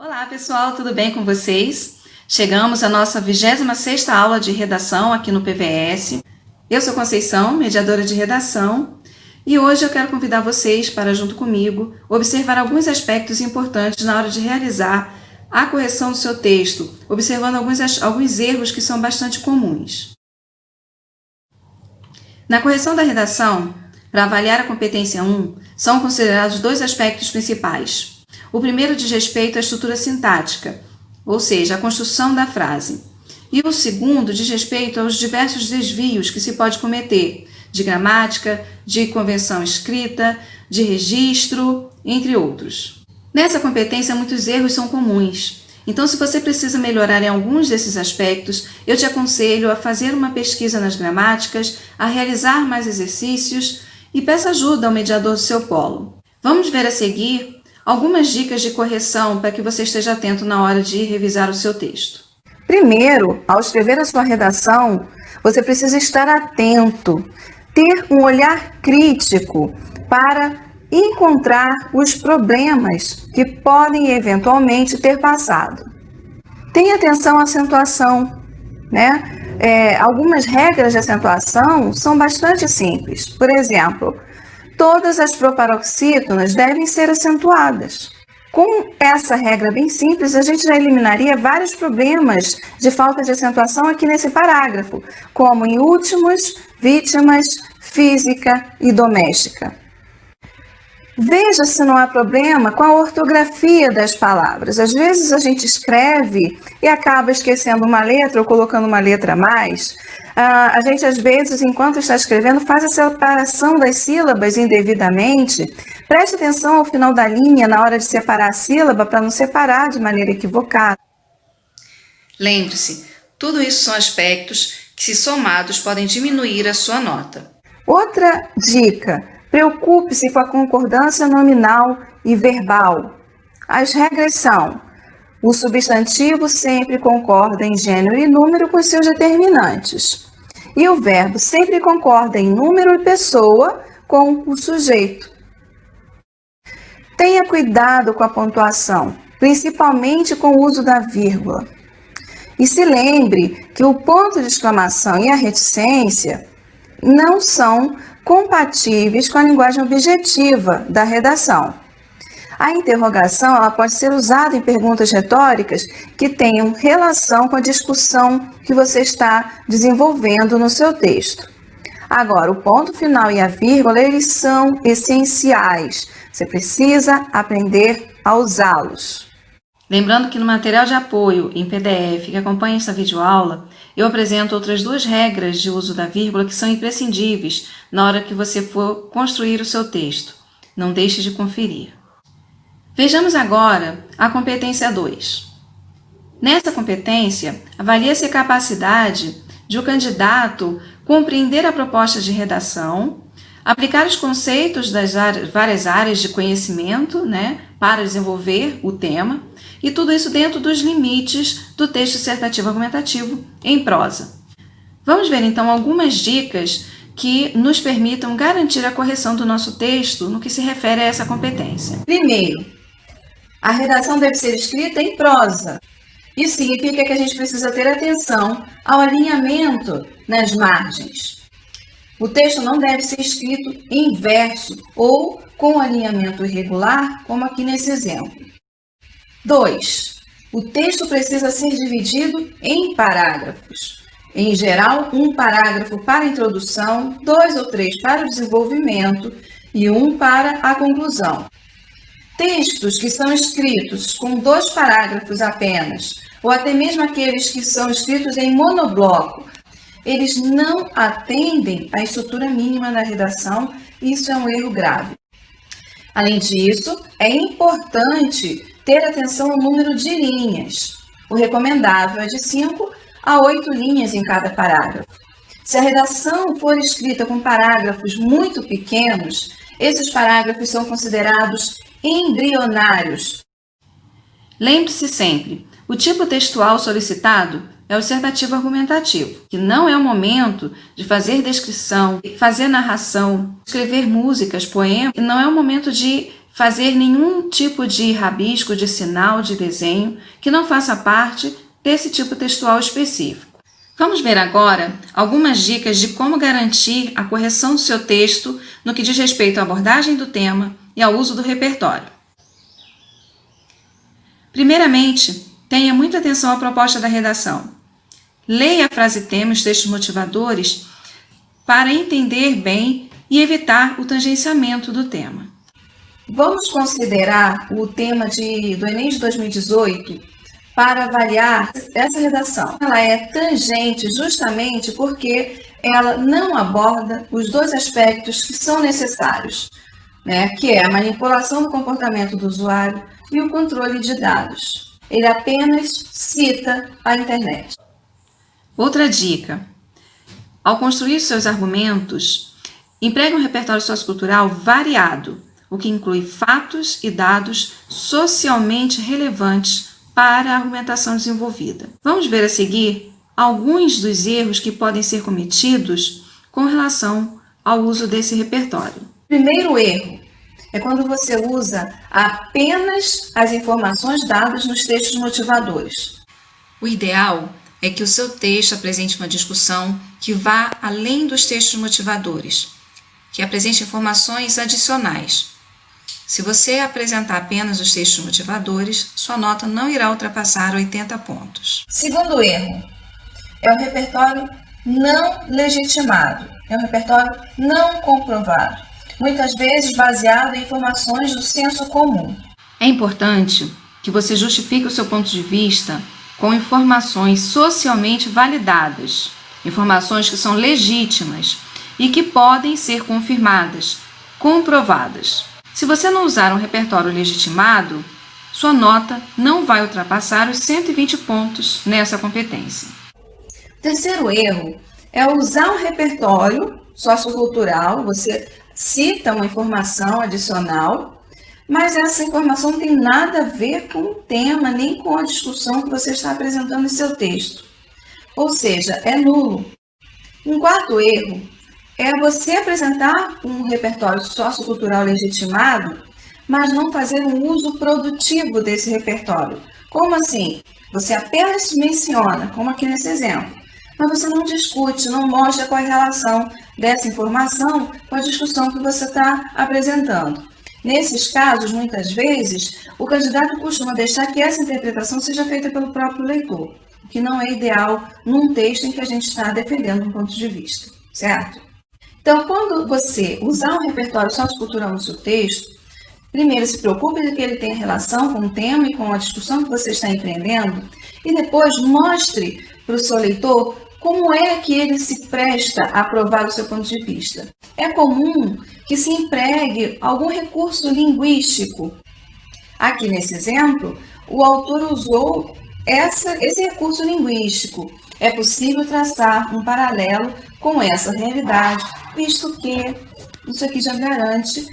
Olá pessoal, tudo bem com vocês? Chegamos à nossa 26ª aula de redação aqui no PVS. Eu sou Conceição, mediadora de redação, e hoje eu quero convidar vocês para, junto comigo, observar alguns aspectos importantes na hora de realizar a correção do seu texto, observando alguns erros que são bastante comuns. Na correção da redação, para avaliar a competência 1, são considerados dois aspectos principais. O primeiro diz respeito à estrutura sintática, ou seja, a construção da frase. E o segundo diz respeito aos diversos desvios que se pode cometer, de gramática, de convenção escrita, de registro, entre outros. Nessa competência, muitos erros são comuns. Então, se você precisa melhorar em alguns desses aspectos, eu te aconselho a fazer uma pesquisa nas gramáticas, a realizar mais exercícios e peça ajuda ao mediador do seu polo. Vamos ver a seguir algumas dicas de correção para que você esteja atento na hora de revisar o seu texto. Primeiro, ao escrever a sua redação, você precisa estar atento, ter um olhar crítico para encontrar os problemas que podem eventualmente ter passado. Tenha atenção à acentuação, né? Algumas regras de acentuação são bastante simples. Por exemplo, todas as proparoxítonas devem ser acentuadas. Com essa regra bem simples, a gente já eliminaria vários problemas de falta de acentuação aqui nesse parágrafo, como em últimos, vítimas, física e doméstica. Veja se não há problema com a ortografia das palavras. Às vezes a gente escreve e acaba esquecendo uma letra ou colocando uma letra a mais. A gente, às vezes, enquanto está escrevendo, faz a separação das sílabas indevidamente. Preste atenção ao final da linha na hora de separar a sílaba para não separar de maneira equivocada. Lembre-se, tudo isso são aspectos que, se somados, podem diminuir a sua nota. Outra dica: preocupe-se com a concordância nominal e verbal. As regras são: o substantivo sempre concorda em gênero e número com seus determinantes. E o verbo sempre concorda em número e pessoa com o sujeito. Tenha cuidado com a pontuação, principalmente com o uso da vírgula. E se lembre que o ponto de exclamação e a reticência não são compatíveis com a linguagem objetiva da redação. A interrogação ela pode ser usada em perguntas retóricas que tenham relação com a discussão que você está desenvolvendo no seu texto. Agora, o ponto final e a vírgula, eles são essenciais. Você precisa aprender a usá-los. Lembrando que no material de apoio em PDF que acompanha essa videoaula, eu apresento outras duas regras de uso da vírgula que são imprescindíveis na hora que você for construir o seu texto. Não deixe de conferir. Vejamos agora a competência 2. Nessa competência, avalia-se a capacidade de o candidato compreender a proposta de redação, aplicar os conceitos das várias áreas de conhecimento, para desenvolver o tema, e tudo isso dentro dos limites do texto dissertativo argumentativo em prosa. Vamos ver então algumas dicas que nos permitam garantir a correção do nosso texto no que se refere a essa competência. Primeiro, a redação deve ser escrita em prosa. Isso significa que a gente precisa ter atenção ao alinhamento nas margens. O texto não deve ser escrito em verso ou com alinhamento irregular, como aqui nesse exemplo. 2. O texto precisa ser dividido em parágrafos. Em geral, um parágrafo para a introdução, 2 ou 3 para o desenvolvimento e 1 para a conclusão. Textos que são escritos com 2 parágrafos apenas, ou até mesmo aqueles que são escritos em monobloco, eles não atendem à estrutura mínima da redação, e isso é um erro grave. Além disso, é importante ter atenção ao número de linhas. O recomendável é de 5 a 8 linhas em cada parágrafo. Se a redação for escrita com parágrafos muito pequenos, esses parágrafos são considerados embrionários. Lembre-se sempre, o tipo textual solicitado é o dissertativo argumentativo, que não é o momento de fazer descrição, fazer narração, escrever músicas, poemas, e não é o momento de fazer nenhum tipo de rabisco, de sinal, de desenho que não faça parte desse tipo textual específico. Vamos ver agora algumas dicas de como garantir a correção do seu texto no que diz respeito à abordagem do tema e ao uso do repertório. Primeiramente, tenha muita atenção à proposta da redação. Leia a frase tema e os textos motivadores para entender bem e evitar o tangenciamento do tema. Vamos considerar o tema do Enem de 2018 para avaliar essa redação. Ela é tangente justamente porque ela não aborda os dois aspectos que são necessários, que é a manipulação do comportamento do usuário e o controle de dados. Ele apenas cita a internet. Outra dica: ao construir seus argumentos, empregue um repertório sociocultural variado, o que inclui fatos e dados socialmente relevantes para a argumentação desenvolvida. Vamos ver a seguir alguns dos erros que podem ser cometidos com relação ao uso desse repertório. Primeiro erro é quando você usa apenas as informações dadas nos textos motivadores. O ideal é que o seu texto apresente uma discussão que vá além dos textos motivadores, que apresente informações adicionais. Se você apresentar apenas os textos motivadores, sua nota não irá ultrapassar 80 pontos. Segundo erro é o repertório não legitimado, é um repertório não comprovado, muitas vezes baseado em informações do senso comum. É importante que você justifique o seu ponto de vista com informações socialmente validadas, informações que são legítimas e que podem ser confirmadas, comprovadas. Se você não usar um repertório legitimado, sua nota não vai ultrapassar os 120 pontos nessa competência. Terceiro erro é usar um repertório sociocultural, você cita uma informação adicional, mas essa informação não tem nada a ver com o tema, nem com a discussão que você está apresentando em seu texto. Ou seja, é nulo. Um quarto erro é você apresentar um repertório sociocultural legitimado, mas não fazer um uso produtivo desse repertório. Como assim? Você apenas menciona, como aqui nesse exemplo, mas você não discute, não mostra qual é a relação dessa informação com a discussão que você está apresentando. Nesses casos, muitas vezes, o candidato costuma deixar que essa interpretação seja feita pelo próprio leitor, o que não é ideal num texto em que a gente está defendendo um ponto de vista, certo? Então, quando você usar um repertório sociocultural no seu texto, primeiro se preocupe de que ele tenha relação com o tema e com a discussão que você está empreendendo, e depois mostre para o seu leitor como é que ele se presta a provar o seu ponto de vista. É comum que se empregue algum recurso linguístico. Aqui nesse exemplo, o autor usou esse recurso linguístico. É possível traçar um paralelo com essa realidade, visto que isso aqui já garante,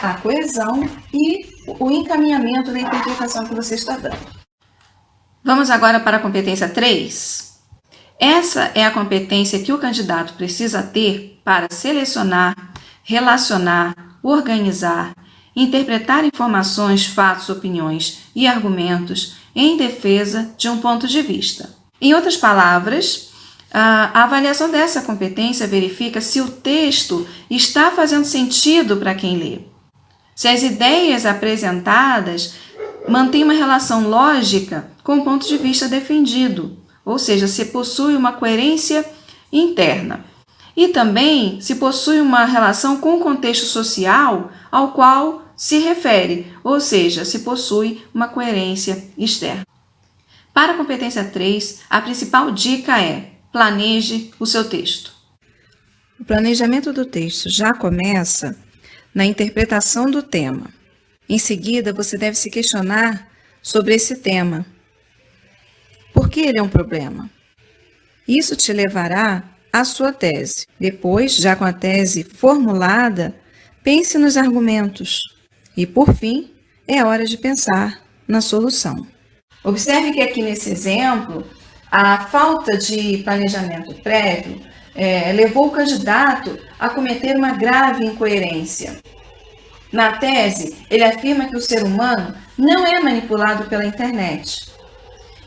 a coesão e o encaminhamento da interpretação que você está dando. Vamos agora para a competência 3. Essa é a competência que o candidato precisa ter para selecionar, relacionar, organizar, interpretar informações, fatos, opiniões e argumentos em defesa de um ponto de vista. Em outras palavras, a avaliação dessa competência verifica se o texto está fazendo sentido para quem lê, se as ideias apresentadas mantêm uma relação lógica com o ponto de vista defendido, ou seja, se possui uma coerência interna, e também se possui uma relação com o contexto social ao qual se refere, ou seja, se possui uma coerência externa. Para a competência 3, a principal dica é: planeje o seu texto. O planejamento do texto já começa na interpretação do tema. Em seguida, você deve se questionar sobre esse tema. Por que ele é um problema? Isso te levará à sua tese. Depois, já com a tese formulada, pense nos argumentos. E, por fim, é hora de pensar na solução. Observe que aqui nesse exemplo, a falta de planejamento prévio levou o candidato a cometer uma grave incoerência. Na tese, ele afirma que o ser humano não é manipulado pela internet.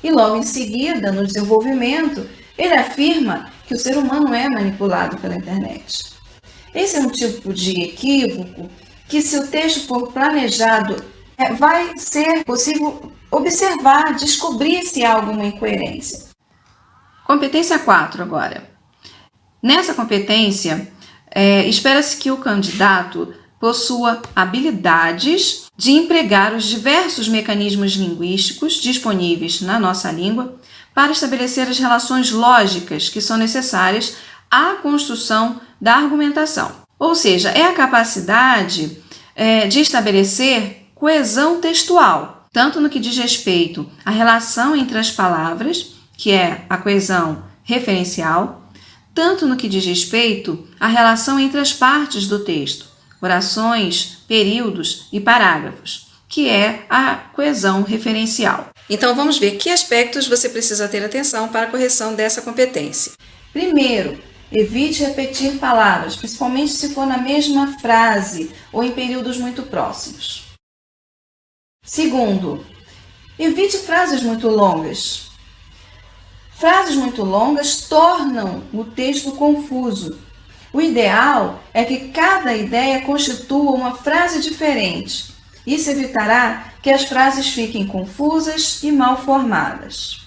E logo em seguida, no desenvolvimento, ele afirma que o ser humano é manipulado pela internet. Esse é um tipo de equívoco que, se o texto for planejado, vai ser possível observar, descobrir se há alguma incoerência. Competência 4 agora. Nessa competência, espera-se que o candidato possua habilidades de empregar os diversos mecanismos linguísticos disponíveis na nossa língua para estabelecer as relações lógicas que são necessárias à construção da argumentação. Ou seja, é a capacidade de estabelecer coesão textual, tanto no que diz respeito à relação entre as palavras, que é a coesão referencial, tanto no que diz respeito à relação entre as partes do texto, orações, períodos e parágrafos, que é a coesão referencial. Então vamos ver que aspectos você precisa ter atenção para a correção dessa competência. Primeiro, evite repetir palavras, principalmente se for na mesma frase ou em períodos muito próximos. Segundo, evite frases muito longas. Frases muito longas tornam o texto confuso. O ideal é que cada ideia constitua uma frase diferente. Isso evitará que as frases fiquem confusas e mal formadas.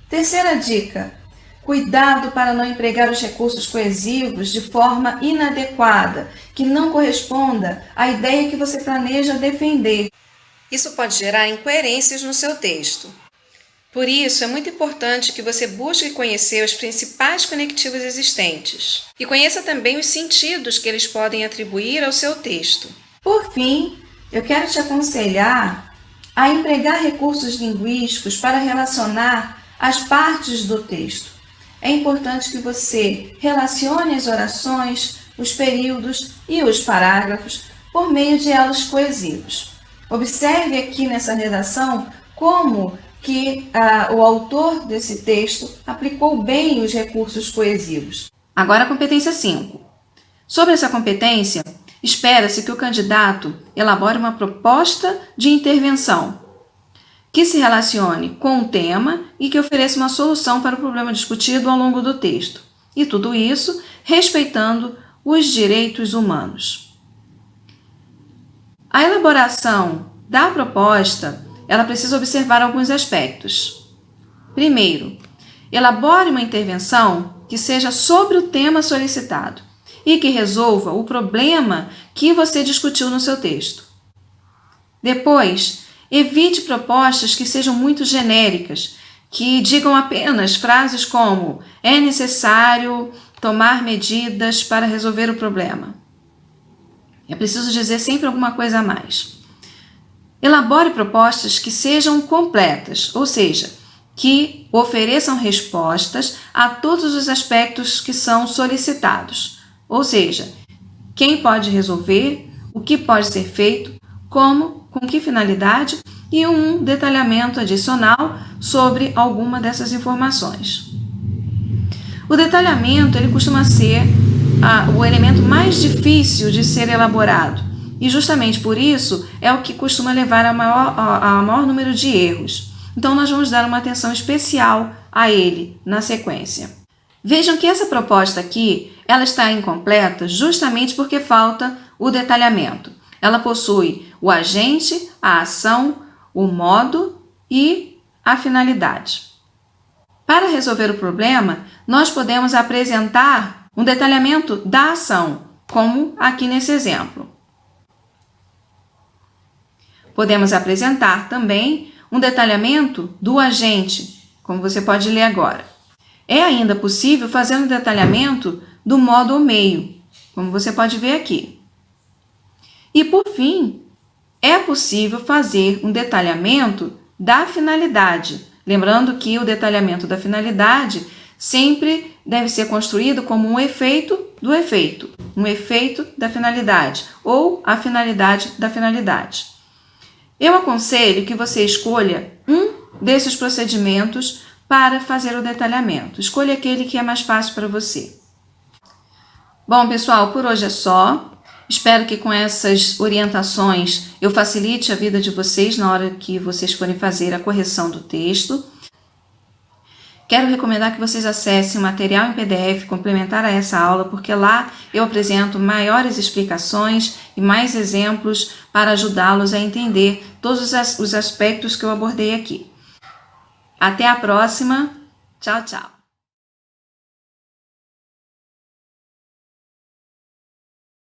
Terceira dica: cuidado para não empregar os recursos coesivos de forma inadequada, que não corresponda à ideia que você planeja defender. Isso pode gerar incoerências no seu texto. Por isso, é muito importante que você busque conhecer os principais conectivos existentes e conheça também os sentidos que eles podem atribuir ao seu texto. Por fim, eu quero te aconselhar a empregar recursos linguísticos para relacionar as partes do texto. É importante que você relacione as orações, os períodos e os parágrafos por meio de elos coesivos. Observe aqui nessa redação como que o autor desse texto aplicou bem os recursos coesivos. Agora a competência 5. Sobre essa competência, espera-se que o candidato elabore uma proposta de intervenção que se relacione com o tema e que ofereça uma solução para o problema discutido ao longo do texto. E tudo isso respeitando os direitos humanos. A elaboração da proposta ela precisa observar alguns aspectos. Primeiro, elabore uma intervenção que seja sobre o tema solicitado e que resolva o problema que você discutiu no seu texto. Depois, evite propostas que sejam muito genéricas, que digam apenas frases como "é necessário tomar medidas para resolver o problema". É preciso dizer sempre alguma coisa a mais. Elabore propostas que sejam completas, ou seja, que ofereçam respostas a todos os aspectos que são solicitados, ou seja, quem pode resolver, o que pode ser feito, como, com que finalidade e um detalhamento adicional sobre alguma dessas informações. O detalhamento ele costuma ser o elemento mais difícil de ser elaborado. E justamente por isso é o que costuma levar a maior número de erros. Então nós vamos dar uma atenção especial a ele na sequência. Vejam que essa proposta aqui, ela está incompleta justamente porque falta o detalhamento. Ela possui o agente, a ação, o modo e a finalidade. Para resolver o problema, nós podemos apresentar um detalhamento da ação, como aqui nesse exemplo. Podemos apresentar também um detalhamento do agente, como você pode ler agora. É ainda possível fazer um detalhamento do modo ou meio, como você pode ver aqui. E, por fim, é possível fazer um detalhamento da finalidade. Lembrando que o detalhamento da finalidade sempre deve ser construído como um efeito do efeito, um efeito da finalidade ou a finalidade da finalidade. Eu aconselho que você escolha um desses procedimentos para fazer o detalhamento. Escolha aquele que é mais fácil para você. Bom, pessoal, por hoje é só. Espero que com essas orientações eu facilite a vida de vocês na hora que vocês forem fazer a correção do texto. Quero recomendar que vocês acessem o material em PDF complementar a essa aula, porque lá eu apresento maiores explicações e mais exemplos para ajudá-los a entender todos os aspectos que eu abordei aqui. Até a próxima. Tchau, tchau.